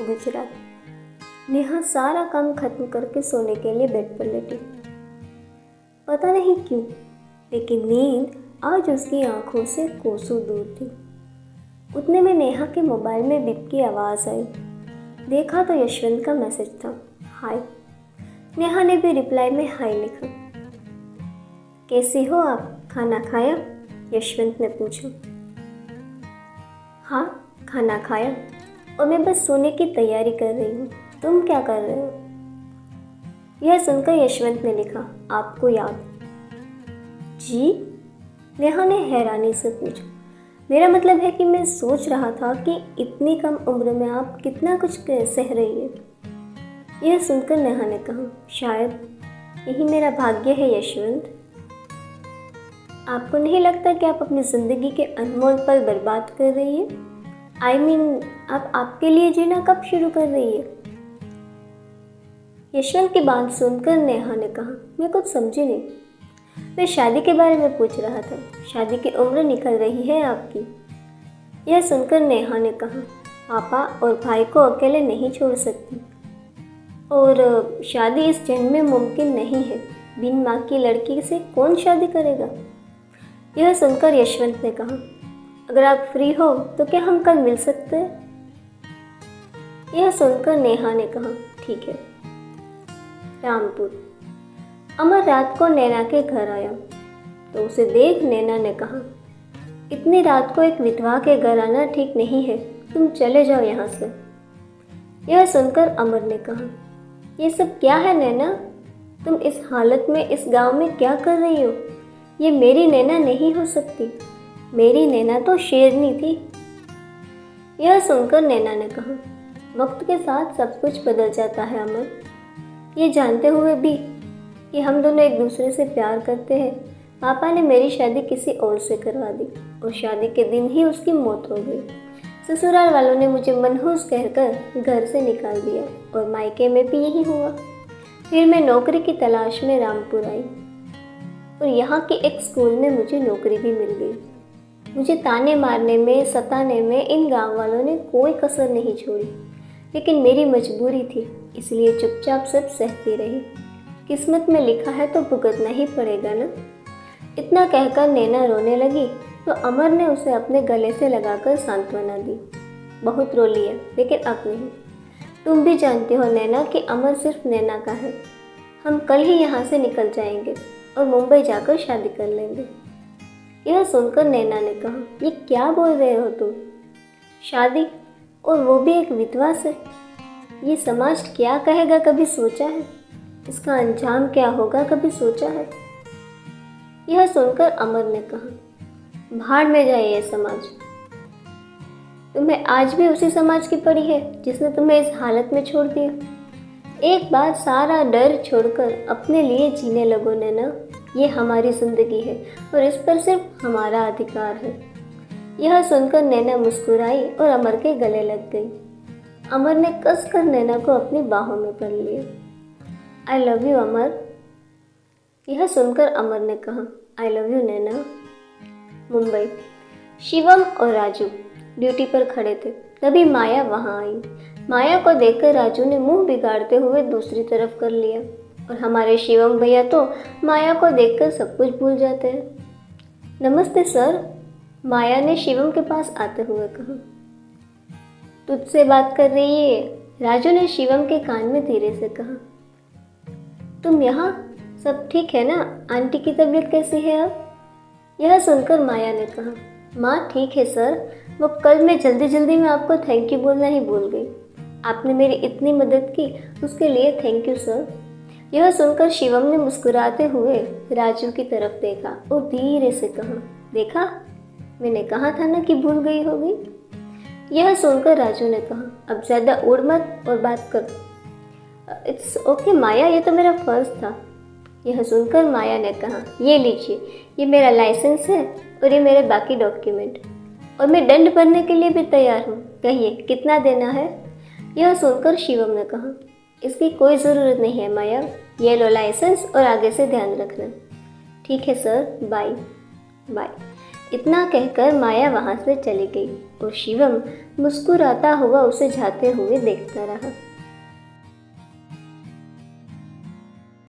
गुजरात। नेहा सारा काम खत्म करके सोने के लिए बेड पर लेटी। पता नहीं क्यों, लेकिन नींद आज उसकी आंखों से कोसों दूर थी। उतने में नेहा के मोबाइल में बीप की आवाज़ आई। देखा तो यशवंत का मैसेज था, हाय। नेहा ने भी रिप्लाई में हाय लिखा। कैसी हो आप, खाना खाया? यशवंत ने पूछा। हाँ, खाना खाया और मैं बस सोने की तैयारी कर रही हूँ। तुम क्या कर रहे हो? यह सुनकर यशवंत ने लिखा, आपको याद। जी? नेहा ने हैरानी से पूछा। मेरा मतलब है कि मैं सोच रहा था कि इतनी कम उम्र में आप कितना कुछ सह रही है। यह सुनकर नेहा ने कहा, शायद यही मेरा भाग्य है यशवंत। आपको नहीं लगता कि आप अपनी ज़िंदगी के अनमोल पल बर्बाद कर रही है? I mean, आप आपके लिए जीना कब शुरू कर रही है? यशवंत की बात सुनकर नेहा ने कहा, मैं कुछ समझी नहीं। मैं शादी के बारे में पूछ रहा था। शादी की उम्र निकल रही है आपकी। यह सुनकर नेहा ने कहा, पापा और भाई को अकेले नहीं छोड़ सकती और शादी इस जन्म में मुमकिन नहीं है। बिन माँ की लड़की से कौन शादी करेगा? यह सुनकर यशवंत ने कहा, अगर आप फ्री हो तो क्या हम कल मिल सकते हैं? यह सुनकर नेहा ने कहा, ठीक है। रामपुर। अमर रात को नैना के घर आया तो उसे देख नैना ने कहा, इतनी रात को एक विधवा के घर आना ठीक नहीं है, तुम चले जाओ यहाँ से। यह सुनकर अमर ने कहा, ये सब क्या है नैना? तुम इस हालत में इस गांव में क्या कर रही हो? ये मेरी नैना नहीं हो सकती। मेरी नैना तो शेरनी थी। यह सुनकर नैना ने कहा, वक्त के साथ सब कुछ बदल जाता है अमर। ये जानते हुए भी कि हम दोनों एक दूसरे से प्यार करते हैं, पापा ने मेरी शादी किसी और से करवा दी और शादी के दिन ही उसकी मौत हो गई। ससुराल वालों ने मुझे मनहूस कहकर घर से निकाल दिया और मायके में भी यही हुआ। फिर मैं नौकरी की तलाश में रामपुर आई और यहाँ के एक स्कूल में मुझे नौकरी भी मिल गई। मुझे ताने मारने में, सताने में इन गांव वालों ने कोई कसर नहीं छोड़ी, लेकिन मेरी मजबूरी थी, इसलिए चुपचाप सब सहती रही। किस्मत में लिखा है तो भुगतना ही पड़ेगा ना। इतना कहकर नैना रोने लगी तो अमर ने उसे अपने गले से लगाकर सांत्वना दी। बहुत रो लिया, लेकिन अब नहीं। तुम भी जानती हो नैना कि अमर सिर्फ नैना का है। हम कल ही यहाँ से निकल जाएंगे और मुंबई जाकर शादी कर लेंगे। यह सुनकर नैना ने कहा, ये क्या बोल रहे हो तुम? शादी, और वो भी एक विधवा से? ये समाज क्या कहेगा, कभी सोचा है? इसका अंजाम क्या होगा, कभी सोचा है? यह सुनकर अमर ने कहा, भाड़ में जाए ये समाज। तुम्हें आज भी उसी समाज की पड़ी है जिसने तुम्हें इस हालत में छोड़ दिया। एक बार सारा डर छोड़कर अपने लिए जीने लगो नैना। ये हमारी ज़िंदगी है और इस पर सिर्फ हमारा अधिकार है। यह सुनकर नैना मुस्कुराई और अमर के गले लग गई। अमर ने कसकर नैना को अपनी बाहों में भर लिया। आई लव यू अमर। यह सुनकर अमर ने कहा, आई लव यू नैना। मुंबई। शिवम और राजू ड्यूटी पर खड़े थे, तभी माया वहां आई। माया को देखकर राजू ने मुंह बिगाड़ते हुए दूसरी तरफ कर लिया और हमारे शिवम भैया तो माया को देखकर सब कुछ भूल जाते हैं। नमस्ते सर, माया ने शिवम के पास आते हुए कहा। तुझसे बात कर रही है, राजू ने शिवम के कान में धीरे से कहा। तुम यहाँ? सब ठीक है ना? आंटी की तबीयत कैसी है अब? यह सुनकर माया ने कहा, माँ ठीक है सर, वो कल मैं जल्दी में आपको थैंक यू बोलना ही भूल गई। आपने मेरी इतनी मदद की, उसके लिए थैंक यू सर। यह सुनकर शिवम ने मुस्कुराते हुए राजू की तरफ देखा और धीरे से कहा, देखा, मैंने कहा था ना कि भूल गई होगी। यह सुनकर राजू ने कहा, अब ज़्यादा उड़ मत और बात कर। इट्स ओके माया, ये तो मेरा फ़र्ज़ था। यह सुनकर माया ने कहा, ये लीजिए, ये मेरा लाइसेंस है और ये मेरे बाकी डॉक्यूमेंट, और मैं दंड भरने के लिए भी तैयार हूँ। कहिए कितना देना है? यह सुनकर शिवम ने कहा, इसकी कोई ज़रूरत नहीं है माया, ये लो लाइसेंस और आगे से ध्यान रखना। ठीक है सर, बाय बाय। इतना कहकर माया वहाँ से चली गई और शिवम मुस्कुराता हुआ उसे जाते हुए देखता रहा।